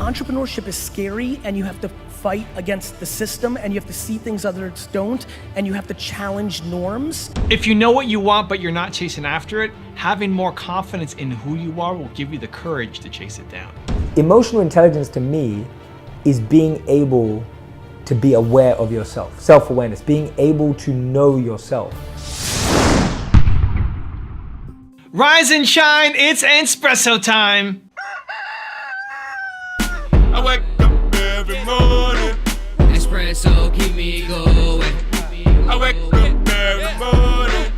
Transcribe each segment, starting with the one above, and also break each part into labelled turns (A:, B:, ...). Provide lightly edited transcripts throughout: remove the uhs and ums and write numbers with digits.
A: Entrepreneurship is scary, and you have to fight against the system, and you have to see things others don't, and you have to challenge norms.
B: If you know what you want but you're not chasing after it, having more confidence in who you are will give you the courage to chase it down.
C: Emotional intelligence to me is being able to be aware of yourself, self-awareness, being able to know yourself.
B: Rise and shine, it's Entspresso time.
D: I wake up every morning.
E: Espresso keep me going.
D: I wake up every morning.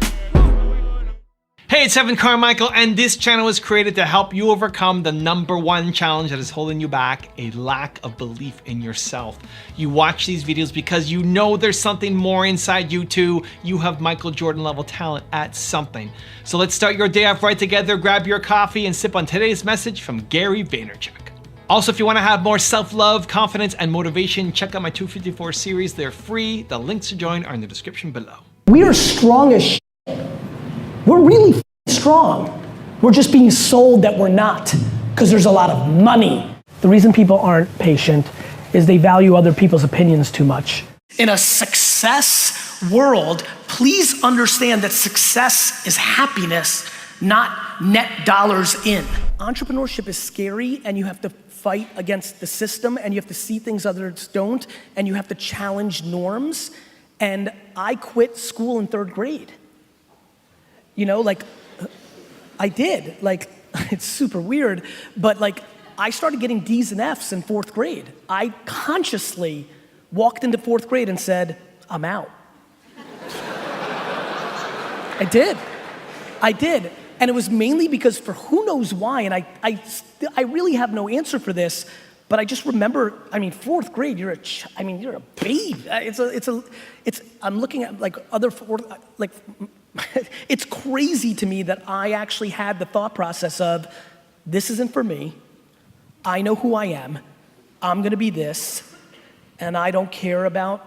B: Hey, it's Evan Carmichael, and this channel was created to help you overcome the #1 challenge that is holding you back, a lack of belief in yourself. You watch these videos because you know there's something more inside you too. You have Michael Jordan level talent at something. So let's start your day off right together, grab your coffee, and sip on today's message from Gary Vaynerchuk. Also, if you want to have more self-love, confidence, and motivation, check out my 254 series. They're free. The links to join are in the description below.
A: We are strong as shit. We're really strong. We're just being sold that we're not, because there's a lot of money. The reason people aren't patient is they value other people's opinions too much. In a success world, please understand that success is happiness, not net dollars in. Entrepreneurship is scary, and you have to fight against the system, and you have to see things others don't, and you have to challenge norms. And I quit school in 3rd grade. You know, like, I did. Like, it's super weird, but like, I started getting D's and F's in 4th grade. I consciously walked into 4th grade and said, I'm out. I did. And it was mainly because, for who knows why, and I really have no answer for this, but I just remember, 4th grade, you're a babe. I'm looking at like other, it's crazy to me that I actually had the thought process of, this isn't for me, I know who I am, I'm gonna be this, and I don't care about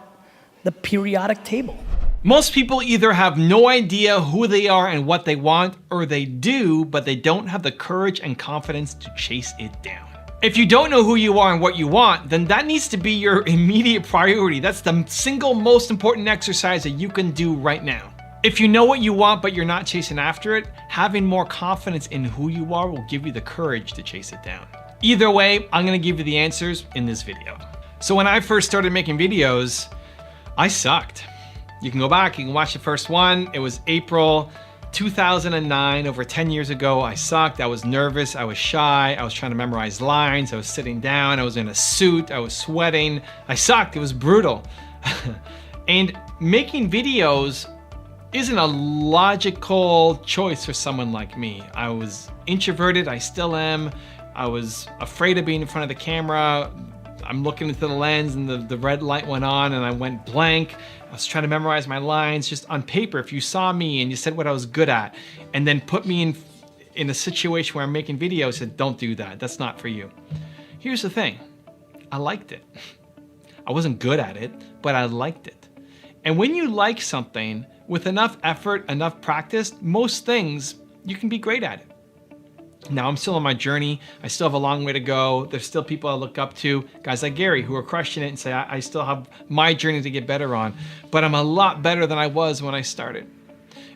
A: the periodic table.
B: Most people either have no idea who they are and what they want, or they do, but they don't have the courage and confidence to chase it down. If you don't know who you are and what you want, then that needs to be your immediate priority. That's the single most important exercise that you can do right now. If you know what you want but you're not chasing after it, having more confidence in who you are will give you the courage to chase it down. Either way, I'm gonna give you the answers in this video. So when I first started making videos, I sucked. You can go back, you can watch the first one. It was April 2009, over 10 years ago. I sucked, I was nervous, I was shy, I was trying to memorize lines, I was sitting down, I was in a suit, I was sweating. I sucked, it was brutal. And making videos isn't a logical choice for someone like me. I was introverted, I still am. I was afraid of being in front of the camera. I'm looking into the lens and the red light went on and I went blank. I was trying to memorize my lines just on paper. If you saw me and you said what I was good at and then put me in a situation where I'm making videos, said, don't do that, that's not for you. Here's the thing, I liked it. I wasn't good at it, but I liked it. And when you like something, with enough effort, enough practice, most things, you can be great at it. Now I'm still on my journey. I still have a long way to go. There's still people I look up to, guys like Gary, who are crushing it and say, I still have my journey to get better on, but I'm a lot better than I was when I started.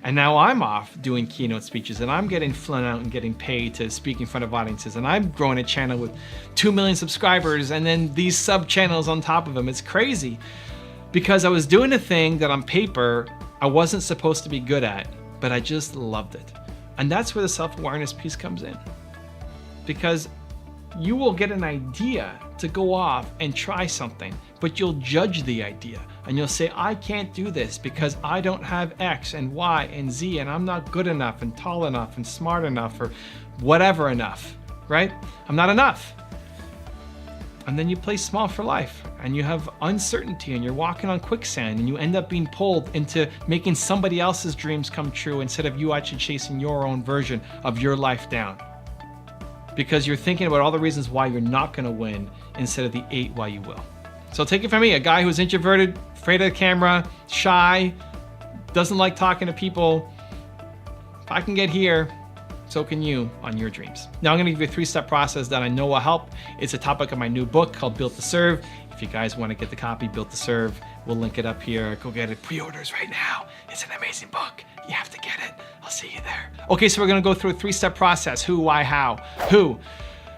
B: And now I'm off doing keynote speeches and I'm getting flown out and getting paid to speak in front of audiences. And I'm growing a channel with 2 million subscribers and then these sub channels on top of them. It's crazy because I was doing a thing that on paper, I wasn't supposed to be good at, but I just loved it. And that's where the self-awareness piece comes in. Because you will get an idea to go off and try something, but you'll judge the idea and you'll say, I can't do this because I don't have X and Y and Z and I'm not good enough and tall enough and smart enough or whatever enough, right? I'm not enough. And then you play small for life and you have uncertainty and you're walking on quicksand and you end up being pulled into making somebody else's dreams come true instead of you actually chasing your own version of your life down. Because you're thinking about all the reasons why you're not gonna win instead of the 8 why you will. So take it from me, a guy who's introverted, afraid of the camera, shy, doesn't like talking to people. If I can get here, so can you on your dreams. Now I'm gonna give you a 3-step process that I know will help. It's a topic of my new book called Built to Serve. If you guys wanna get the copy, Built to Serve, we'll link it up here. Go get it, pre-orders right now. It's an amazing book. You have to get it. I'll see you there. Okay, so we're gonna go through a 3-step process. Who, why, how. Who.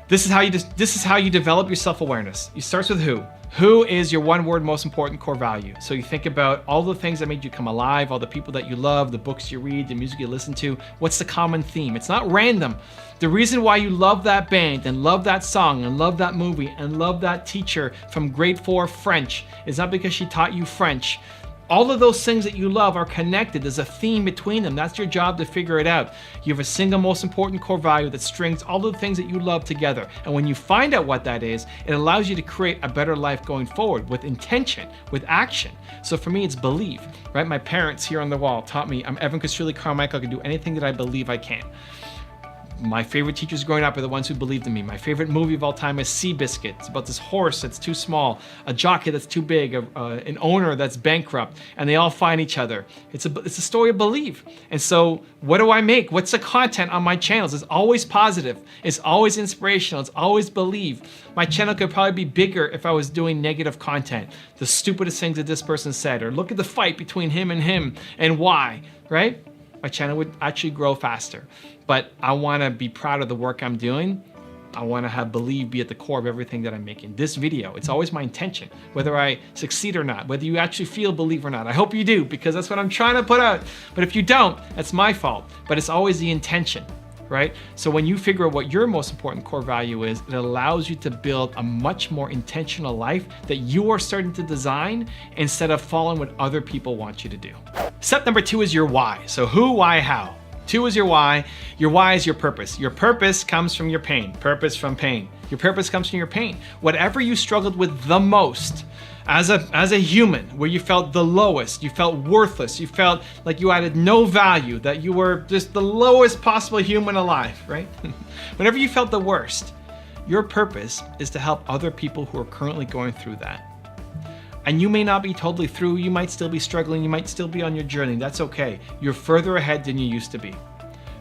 B: This is how you develop your self-awareness. It starts with who. Who is your one word most important core value? So you think about all the things that made you come alive, all the people that you love, the books you read, the music you listen to. What's the common theme? It's not random. The reason why you love that band and love that song and love that movie and love that teacher from grade 4 French is not because she taught you French. All of those things that you love are connected. There's a theme between them. That's your job to figure it out. You have a single most important core value that strings all of the things that you love together. And when you find out what that is, it allows you to create a better life going forward with intention, with action. So for me, it's believe, right? My parents here on the wall taught me I'm Evan Castrulli Carmichael. I can do anything that I believe I can. My favorite teachers growing up are the ones who believed in me. My favorite movie of all time is Seabiscuit. It's about this horse that's too small, a jockey that's too big, an owner that's bankrupt, and they all find each other. It's a story of belief. And so what do I make? What's the content on my channels? It's always positive. It's always inspirational. It's always believe. My channel could probably be bigger if I was doing negative content. The stupidest things that this person said, or look at the fight between him and why, right? My channel would actually grow faster. But I wanna be proud of the work I'm doing. I wanna have believe be at the core of everything that I'm making. This video, it's always my intention, whether I succeed or not, whether you actually feel believe or not. I hope you do, because that's what I'm trying to put out. But if you don't, that's my fault. But it's always the intention, right? So when you figure out what your most important core value is, it allows you to build a much more intentional life that you are starting to design instead of following what other people want you to do. Step number 2 is your why. So who, why, how. 2 is your why. Your why is your purpose. Your purpose comes from your pain. Purpose from pain. Your purpose comes from your pain. Whatever you struggled with the most as a human, where you felt the lowest, you felt worthless, you felt like you added no value, that you were just the lowest possible human alive, right? Whenever you felt the worst, your purpose is to help other people who are currently going through that. And you may not be totally through, you might still be struggling, you might still be on your journey, that's okay. You're further ahead than you used to be.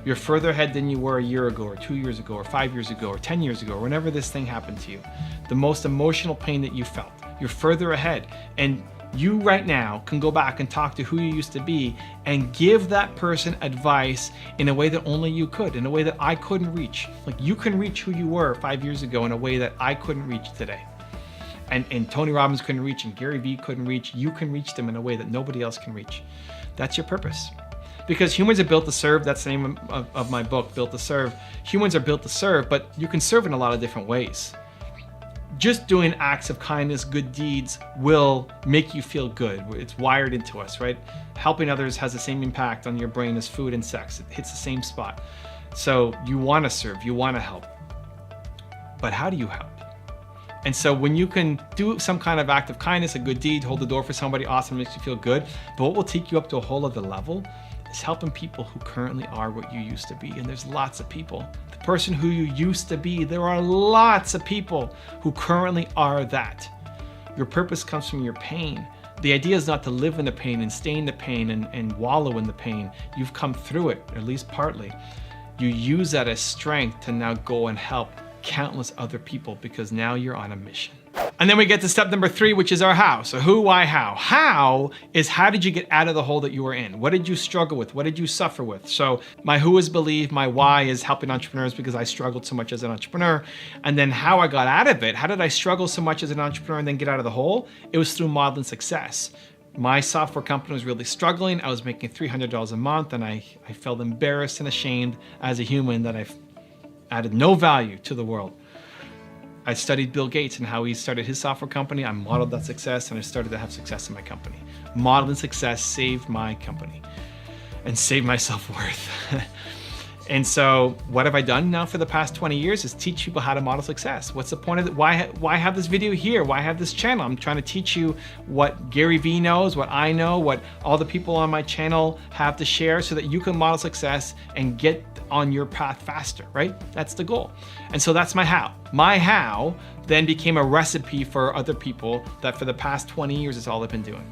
B: You're further ahead than you were a year ago, or 2 years ago, or 5 years ago, or 10 years ago, or whenever this thing happened to you. The most emotional pain that you felt, you're further ahead. And you right now can go back and talk to who you used to be and give that person advice in a way that only you could, in a way that I couldn't reach. Like you can reach who you were 5 years ago in a way that I couldn't reach today. And Tony Robbins couldn't reach, and Gary Vee couldn't reach. You can reach them in a way that nobody else can reach. That's your purpose. Because humans are built to serve. That's the name of my book, Built to Serve. Humans are built to serve, but you can serve in a lot of different ways. Just doing acts of kindness, good deeds will make you feel good. It's wired into us, right? Helping others has the same impact on your brain as food and sex. It hits the same spot. So you want to serve, you want to help. But how do you help? And so when you can do some kind of act of kindness, a good deed, hold the door for somebody, awesome, makes you feel good. But what will take you up to a whole other level is helping people who currently are what you used to be. And there's lots of people. The person who you used to be, there are lots of people who currently are that. Your purpose comes from your pain. The idea is not to live in the pain and stay in the pain and wallow in the pain. You've come through it, at least partly. You use that as strength to now go and help countless other people because now you're on a mission. And then we get to step number 3, which is our how. So who, why, how. How is how did you get out of the hole that you were in? What did you struggle with? What did you suffer with? So my who is believe, my why is helping entrepreneurs because I struggled so much as an entrepreneur. And then how I got out of it, how did I struggle so much as an entrepreneur and then get out of the hole? It was through modeling success. My software company was really struggling. I was making $300 a month and I felt embarrassed and ashamed as a human that I've added no value to the world. I studied Bill Gates and how he started his software company. I modeled that success and I started to have success in my company. Modeling success saved my company and saved my self-worth. And so what have I done now for the past 20 years is teach people how to model success. What's the point of it? Why have this video here? Why have this channel? I'm trying to teach you what Gary Vee knows, what I know, what all the people on my channel have to share so that you can model success and get on your path faster, right? That's the goal. And so that's my how. My how then became a recipe for other people that for the past 20 years is all I've been doing.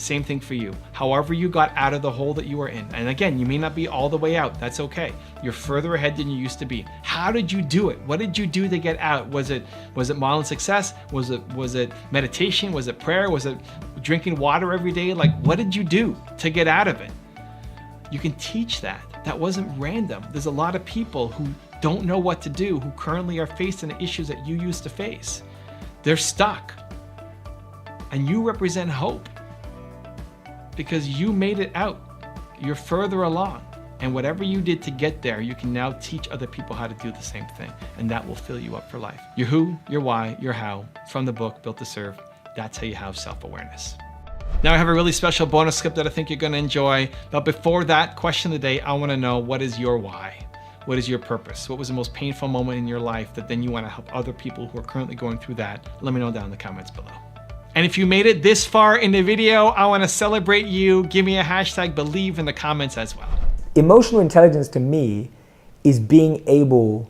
B: Same thing for you. However you got out of the hole that you were in. And again, you may not be all the way out. That's okay. You're further ahead than you used to be. How did you do it? What did you do to get out? Was it modeling success? Was it meditation? Was it prayer? Was it drinking water every day? Like, what did you do to get out of it? You can teach that. That wasn't random. There's a lot of people who don't know what to do, who currently are facing the issues that you used to face. They're stuck. And you represent hope because you made it out. You're further along. And whatever you did to get there, you can now teach other people how to do the same thing. And that will fill you up for life. Your who, your why, your how, from the book, Built to Serve. That's how you have self-awareness. Now I have a really special bonus clip that I think you're gonna enjoy. But before that, question of the day, I wanna know, what is your why? What is your purpose? What was the most painful moment in your life that then you wanna help other people who are currently going through that? Let me know down in the comments below. And if you made it this far in the video, I wanna celebrate you. Give me a hashtag believe in the comments as well.
C: Emotional intelligence to me is being able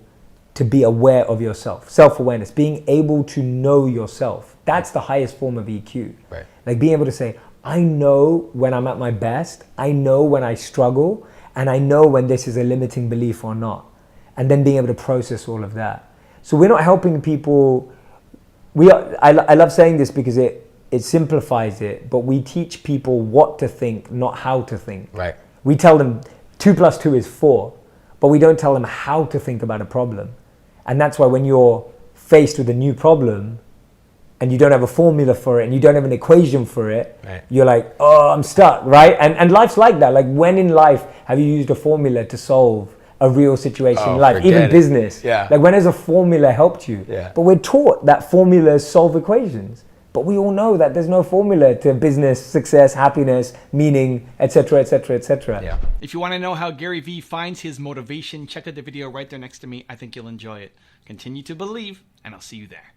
C: to be aware of yourself, self-awareness, being able to know yourself. That's the highest form of EQ.
F: Right.
C: Like being able to say, I know when I'm at my best, I know when I struggle, and I know when this is a limiting belief or not. And then being able to process all of that. So we're not helping people. I love saying this because it simplifies it, but we teach people what to think, not how to think.
F: Right.
C: We tell them 2 + 2 is 4, but we don't tell them how to think about a problem. And that's why when you're faced with a new problem and you don't have a formula for it and you don't have an equation for it,
F: right,
C: you're like, oh, I'm stuck, right? And life's like that. Like, when in life have you used a formula to solve a real situation in life, even business?
F: Yeah.
C: Like, when has a formula helped you?
F: Yeah.
C: But we're taught that formulas solve equations. But we all know that there's no formula to business, success, happiness, meaning, etc., etc., etc.
F: Yeah.
B: If you want to know how Gary Vee finds his motivation, check out the video right there next to me. I think you'll enjoy it. Continue to believe, and I'll see you there.